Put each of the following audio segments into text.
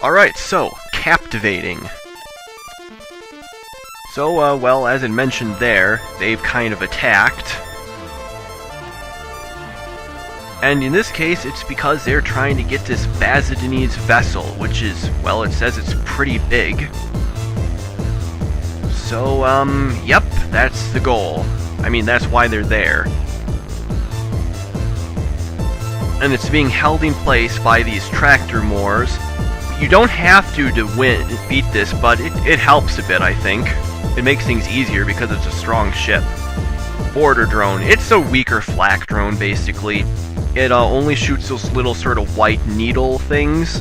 Alright, so, captivating. So, well, as I mentioned there, they've kind of attacked. And in this case, it's because they're trying to get this Bazadinese vessel, which is, well, it says it's pretty big. So, yep, that's the goal. I mean, that's why they're there. And it's being held in place by these tractor moors. You don't have to beat this, but it helps a bit, I think. It makes things easier because it's a strong ship. Border drone. It's a weaker flak drone, basically. It only shoots those little sort of white needle things.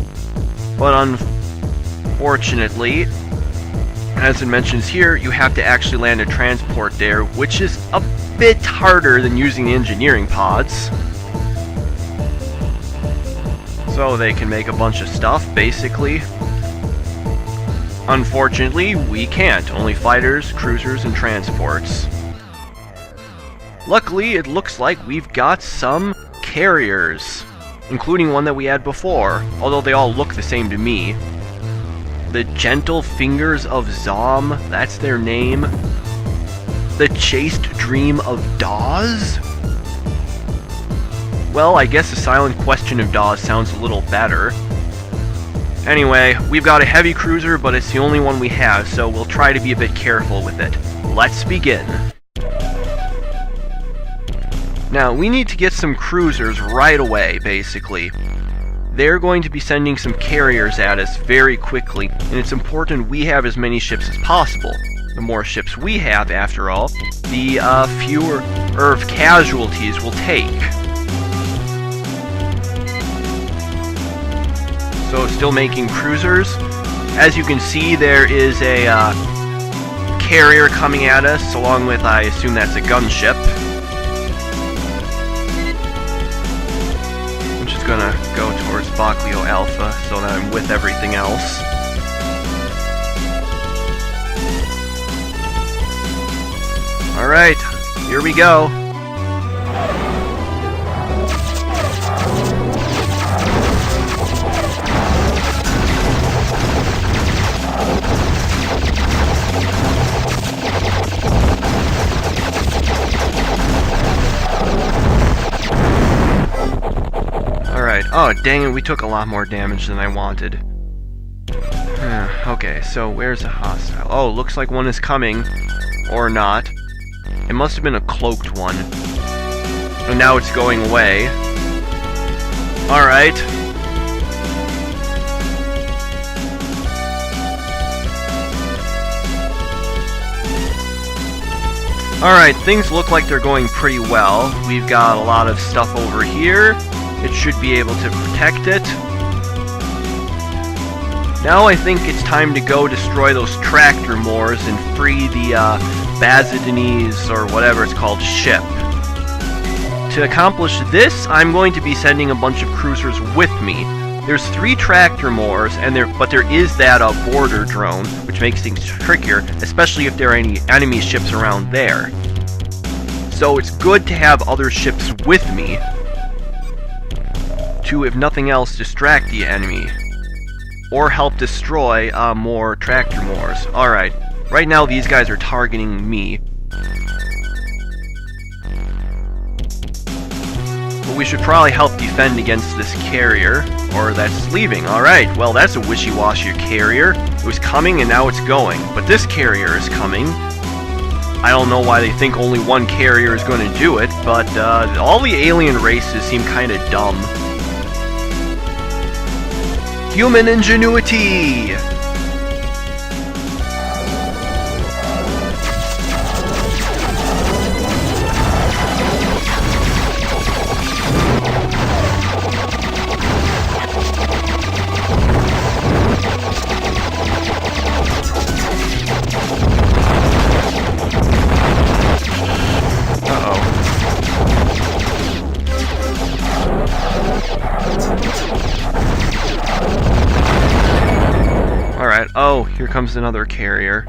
But unfortunately, as it mentions here, you have to actually land a transport there, which is a bit harder than using the engineering pods. So they can make a bunch of stuff, basically. Unfortunately, we can't. Only fighters, cruisers, and transports. Luckily, it looks like we've got some carriers, including one that we had before, although they all look the same to me. The Gentle Fingers of Zom, that's their name. The Chaste Dream of Dawes? Well, I guess the Silent Question of Dawes sounds a little better. Anyway, we've got a heavy cruiser, but it's the only one we have, so we'll try to be a bit careful with it. Let's begin. Now, we need to get some cruisers right away, basically. They're going to be sending some carriers at us very quickly, and it's important we have as many ships as possible. The more ships we have, after all, the fewer casualties we'll take. So, still making cruisers. As you can see, there is a carrier coming at us, along with, I assume that's a gunship. I'm just gonna go towards Baclio Alpha, so that I'm with everything else. Alright, here we go. Oh, dang it, we took a lot more damage than I wanted. Okay, so where's the hostile? Oh, looks like one is coming. Or not. It must have been a cloaked one. And now it's going away. Alright. Alright, things look like they're going pretty well. We've got a lot of stuff over here. It should be able to protect it. Now I think it's time to go destroy those tractor moors and free the Bazadinese, or whatever it's called, ship. To accomplish this, I'm going to be sending a bunch of cruisers with me. There's 3 tractor moors, but there is that border drone, which makes things trickier, especially if there are any enemy ships around there. So it's good to have other ships with me, to, if nothing else, distract the enemy. Or help destroy more tractor moors. Alright, right now these guys are targeting me. But we should probably help defend against this carrier, or that's leaving. Alright, well that's a wishy-washy carrier. It was coming and now it's going. But this carrier is coming. I don't know why they think only one carrier is going to do it, but all the alien races seem kind of dumb. Human ingenuity! Oh, here comes another carrier.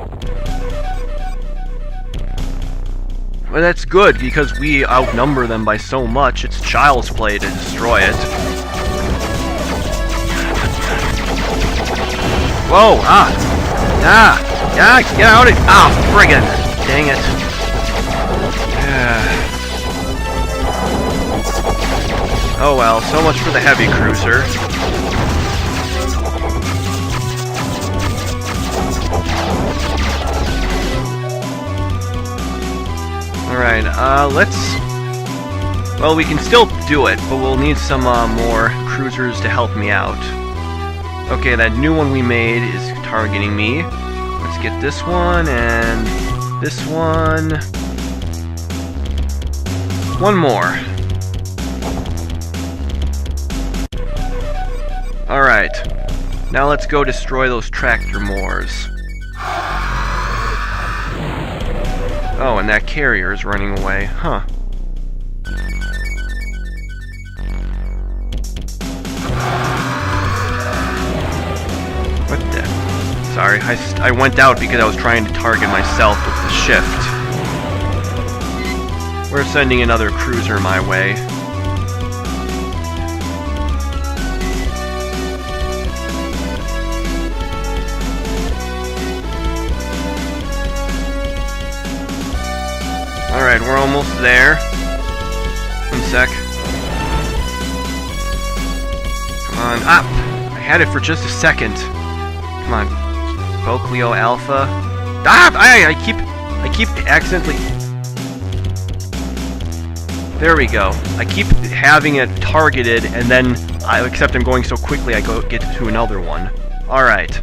Well, that's good, because we outnumber them by so much, it's child's play to destroy it. Whoa! Ah! Ah! Yeah! Get out of it! Ah! Friggin'! Dang it! Oh well. So much for the heavy cruiser. Alright, let's... Well, we can still do it, but we'll need some more cruisers to help me out. Okay, that new one we made is targeting me. Let's get this one, and this one. One more. Alright, now let's go destroy those tractor moors. Oh, and that carrier is running away. Huh. What the... Sorry, I went out because I was trying to target myself with the shift. We're sending another cruiser my way. Alright, we're almost there. One sec. Come on, up! I had it for just a second. Come on. Vocleo Alpha. Ah! I keep accidentally... There we go. I keep having it targeted, and then, except I'm going so quickly, I get to another one. Alright.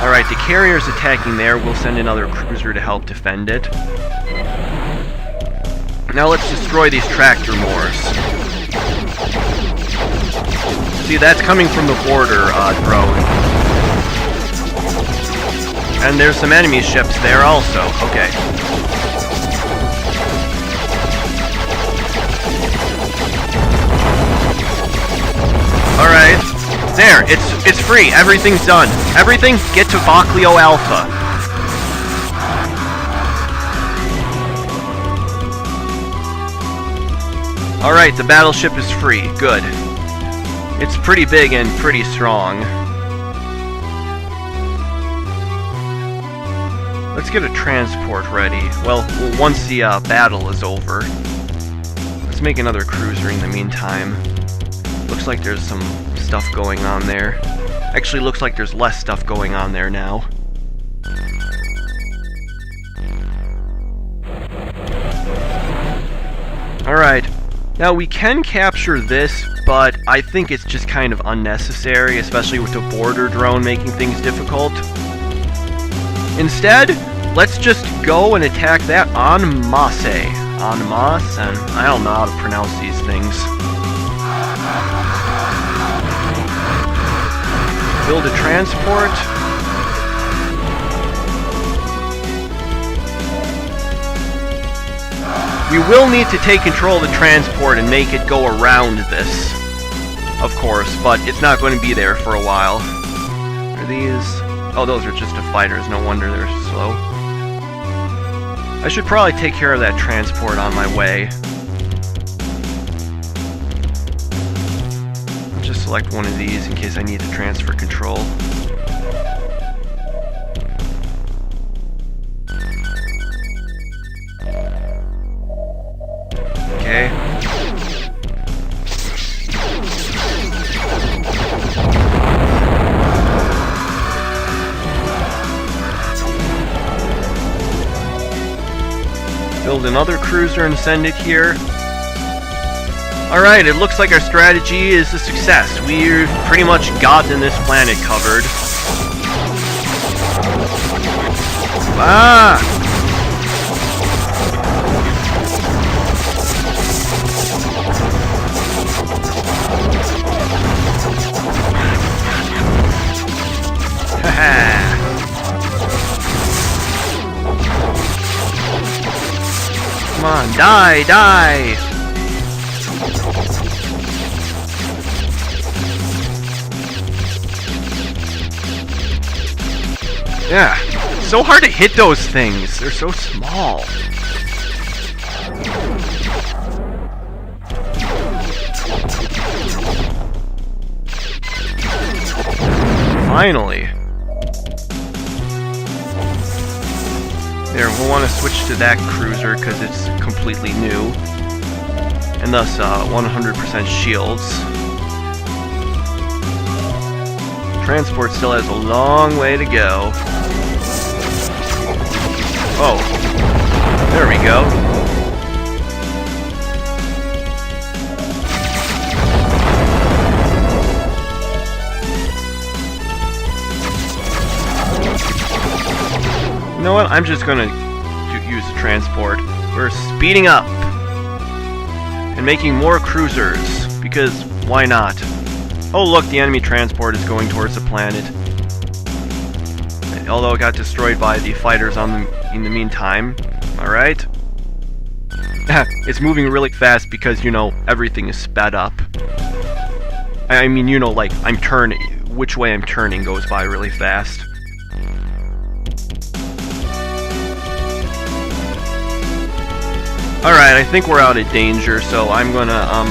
Alright, the carrier's attacking there. We'll send another cruiser to help defend it. Now let's destroy these tractor moors. See, that's coming from the border drone. And there's some enemy ships there also. Okay. Alright. There, it's free. Everything's done. Everything, get to Vocleo Alpha. Alright, the battleship is free. Good. It's pretty big and pretty strong. Let's get a transport ready. Well, once the battle is over. Let's make another cruiser in the meantime. Looks like there's some stuff going on there. Actually, looks like there's less stuff going on there now. Alright. Now, we can capture this, but I think it's just kind of unnecessary, especially with the border drone making things difficult. Instead, let's just go and attack that en masse. En masse, and I don't know how to pronounce these things. Build a transport. We will need to take control of the transport and make it go around this, of course, but it's not going to be there for a while. Are these... Oh, those are just the fighters. No wonder they're slow. I should probably take care of that transport on my way. I'll just select one of these in case I need to transfer control. Okay. Build another cruiser and send it here. Alright, it looks like our strategy is a success. We've pretty much gotten this planet covered. Ah! Haha! Come on, die, die! Yeah, it's so hard to hit those things. They're so small. finally. There, we'll want to switch to that cruiser because it's completely new. And thus, 100% shields. Transport still has a long way to go. Oh, there we go. You know what? I'm just gonna use the transport. We're speeding up and making more cruisers because why not? Oh look, the enemy transport is going towards the planet. Although it got destroyed by the fighters in the meantime. Alright. It's moving really fast because, you know, everything is sped up. I mean, you know, like, I'm turning, which way I'm turning goes by really fast. Alright, I think we're out of danger, so I'm gonna,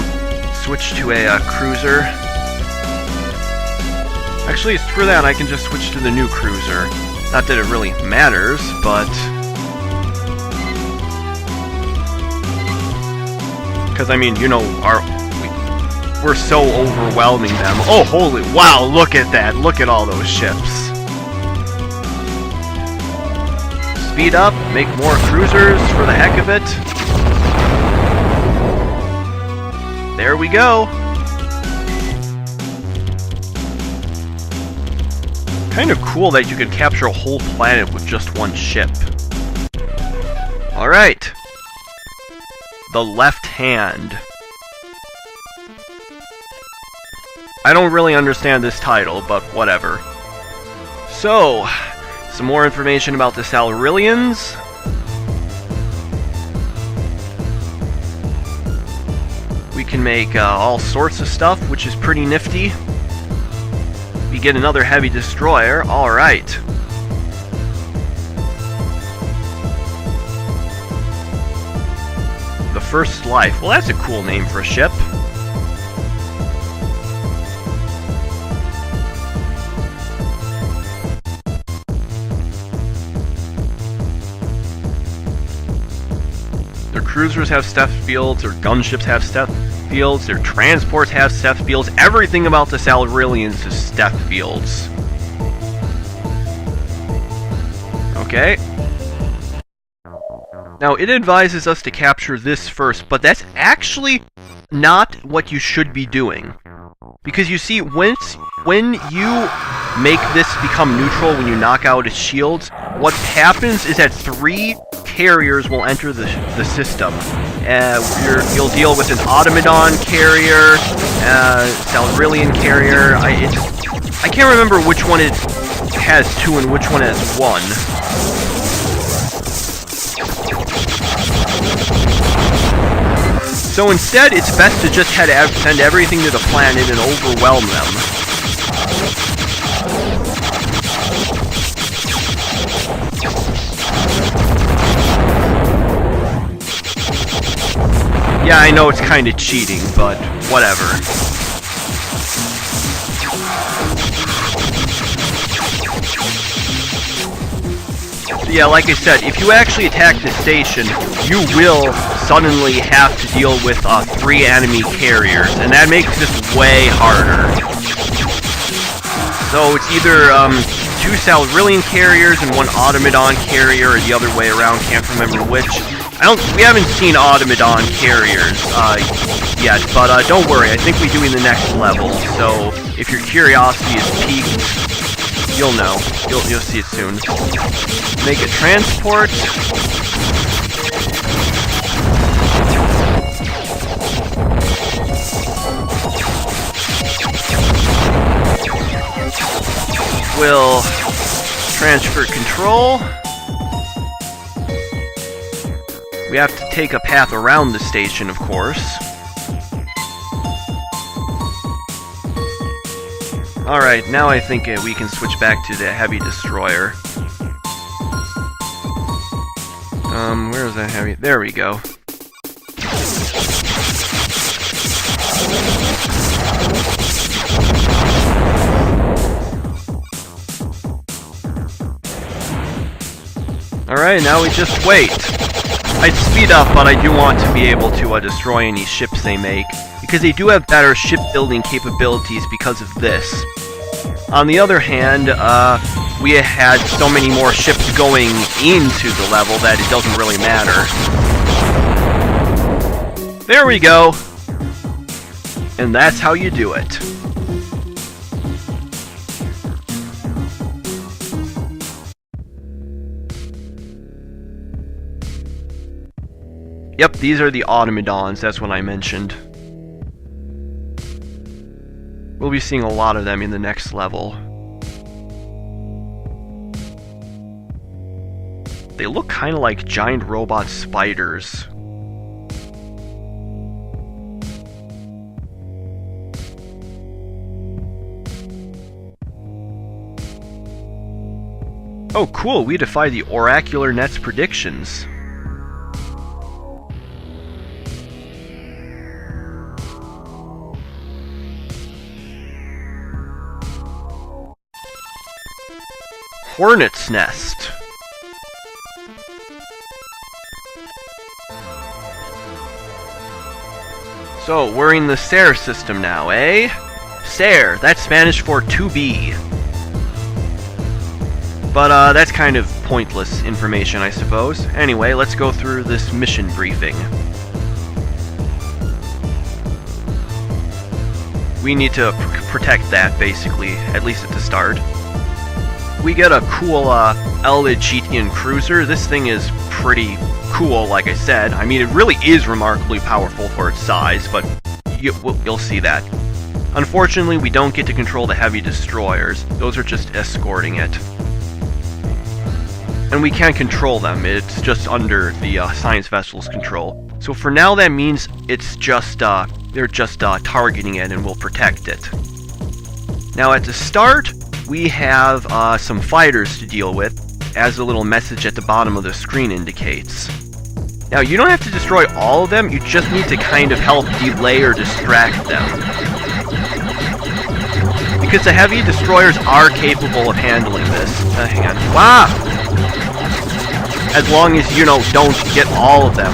switch to a cruiser. Actually, screw that, I can just switch to the new cruiser. Not that it really matters, but... because, I mean, you know, we're so overwhelming them. Oh, holy... wow, look at that! Look at all those ships. Speed up, make more cruisers for the heck of it. There we go! Kind of cool that you could capture a whole planet with just one ship. Alright. The Left Hand. I don't really understand this title, but whatever. So, some more information about the Silurians. We can make all sorts of stuff, which is pretty nifty. We get another heavy destroyer. Alright. The First Life. Well, that's a cool name for a ship. Their cruisers have stealth fields, their gunships have stealth fields, their transports have stealth fields. Everything about the Silurians is stealth fields. Okay. Now, it advises us to capture this first, but that's actually not what you should be doing. Because you see, when you make this become neutral, when you knock out its shields, what happens is that 3 carriers will enter the system. You'll deal with an Automaton carrier, Silurian carrier. I can't remember which one it has 2 and which one has 1. So instead, it's best to just send everything to the planet and overwhelm them. Yeah, I know it's kind of cheating, but whatever. So yeah, like I said, if you actually attack the station, you will suddenly have to deal with 3 enemy carriers, and that makes this way harder. So it's either 2 Silurian carriers and 1 Automaton carrier, or the other way around, can't remember which. We haven't seen Automaton carriers yet, but don't worry, I think we do in the next level, so if your curiosity is piqued, you'll know. You'll see it soon. Make a transport. We'll transfer control. We have to take a path around the station, of course. Alright, now I think we can switch back to the heavy destroyer. Where is that heavy? There we go. Alright, now we just wait. I'd speed up, but I do want to be able to destroy any ships they make, because they do have better shipbuilding capabilities because of this. On the other hand, we had so many more ships going into the level that it doesn't really matter. There we go! And that's how you do it. Yep, these are the Automatons, that's what I mentioned. We'll be seeing a lot of them in the next level. They look kind of like giant robot spiders. Oh cool, we defy the Oracular Net's predictions. Hornet's nest. So, we're in the SARE system now, eh? SARE, that's Spanish for to be. But, that's kind of pointless information, I suppose. Anyway, let's go through this mission briefing. We need to protect that, basically, at least at the start. We get a cool Eldigetian cruiser. This thing is pretty cool, like I said. I mean, it really is remarkably powerful for its size, but you'll see that. Unfortunately, we don't get to control the heavy destroyers. Those are just escorting it. And we can't control them. It's just under the science vessel's control. So for now, that means it's just they're just targeting it, and we'll protect it. Now at the start, we have some fighters to deal with, as the little message at the bottom of the screen indicates. Now, you don't have to destroy all of them, you just need to kind of help delay or distract them. Because the heavy destroyers are capable of handling this. Hang on. Wow! As long as, you know, don't get all of them.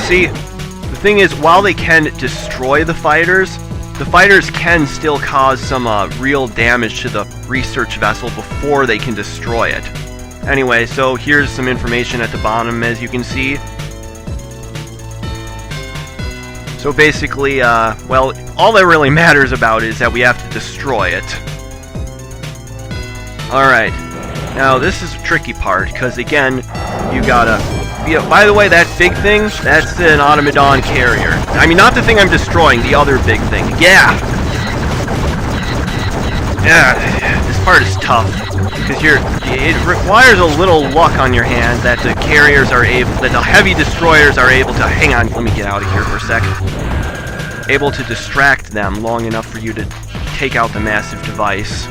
See, the thing is, while they can destroy the fighters can still cause some real damage to the research vessel before they can destroy it. Anyway, so here's some information at the bottom, as you can see. So basically, well, all that really matters about is that we have to destroy it. Alright, now this is the tricky part, because again, you gotta... by the way, that big thing, that's an Automaton carrier. I mean, not the thing I'm destroying, the other big thing. Yeah! Yeah, this part is tough, because it requires a little luck on your hand that the carriers are able, that the heavy destroyers are able to, hang on, let me get out of here for a sec, able to distract them long enough for you to take out the massive device.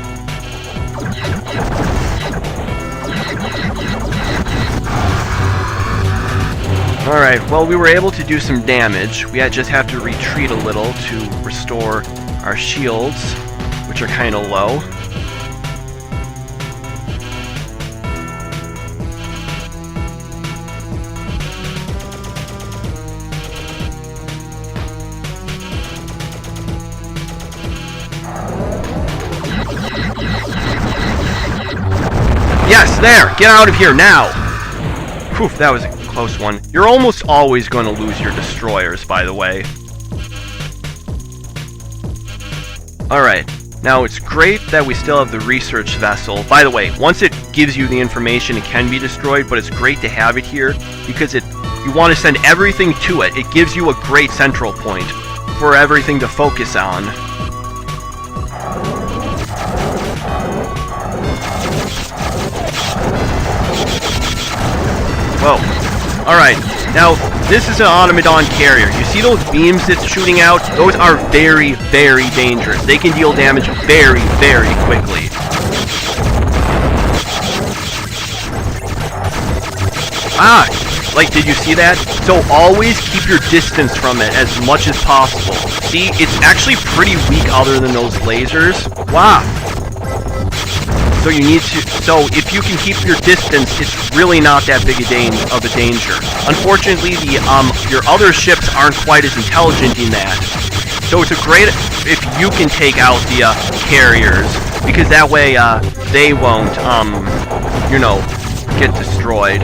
Alright, well, we were able to do some damage. We just have to retreat a little to restore our shields, which are kind of low. Yes, there! Get out of here now! Whew, that was a close one. You're almost always going to lose your destroyers, by the way. Alright, now it's great that we still have the research vessel. By the way, once it gives you the information, it can be destroyed, but it's great to have it here, because you want to send everything to it. It gives you a great central point for everything to focus on. Whoa. Alright, now, this is an Automaton carrier. You see those beams it's shooting out? Those are very, very dangerous. They can deal damage very, very quickly. Ah! Like, did you see that? So always keep your distance from it as much as possible. See, it's actually pretty weak other than those lasers. Wow. So you need to, so if you can keep your distance, it's really not that big of a danger. Unfortunately, your other ships aren't quite as intelligent in that. So it's a great if you can take out the carriers, because that way they won't, you know, get destroyed.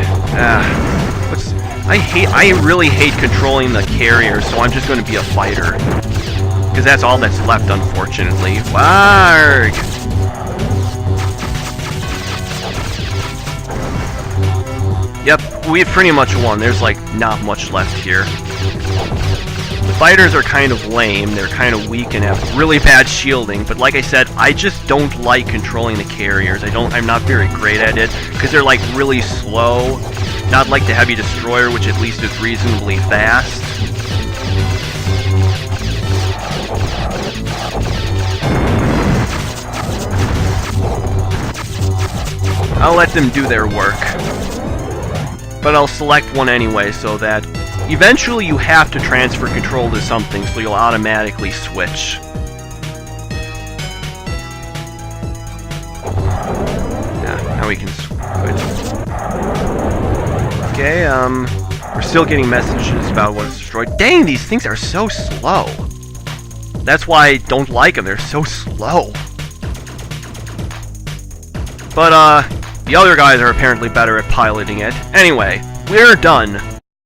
I really hate controlling the carriers, so I'm just going to be a fighter. Because that's all that's left, unfortunately. Warg! Yep, we've pretty much won. There's, like, not much left here. The fighters are kind of lame. They're kind of weak and have really bad shielding. But like I said, I just don't like controlling the carriers. I'm not very great at it, because they're, like, really slow. Not like the heavy destroyer, which at least is reasonably fast. I'll let them do their work. But I'll select one anyway, so that eventually you have to transfer control to something, so you'll automatically switch. Yeah, now we can switch. Okay, we're still getting messages about what's destroyed. Dang, these things are so slow. That's why I don't like them, they're so slow. But, the other guys are apparently better at piloting it. Anyway, we're done.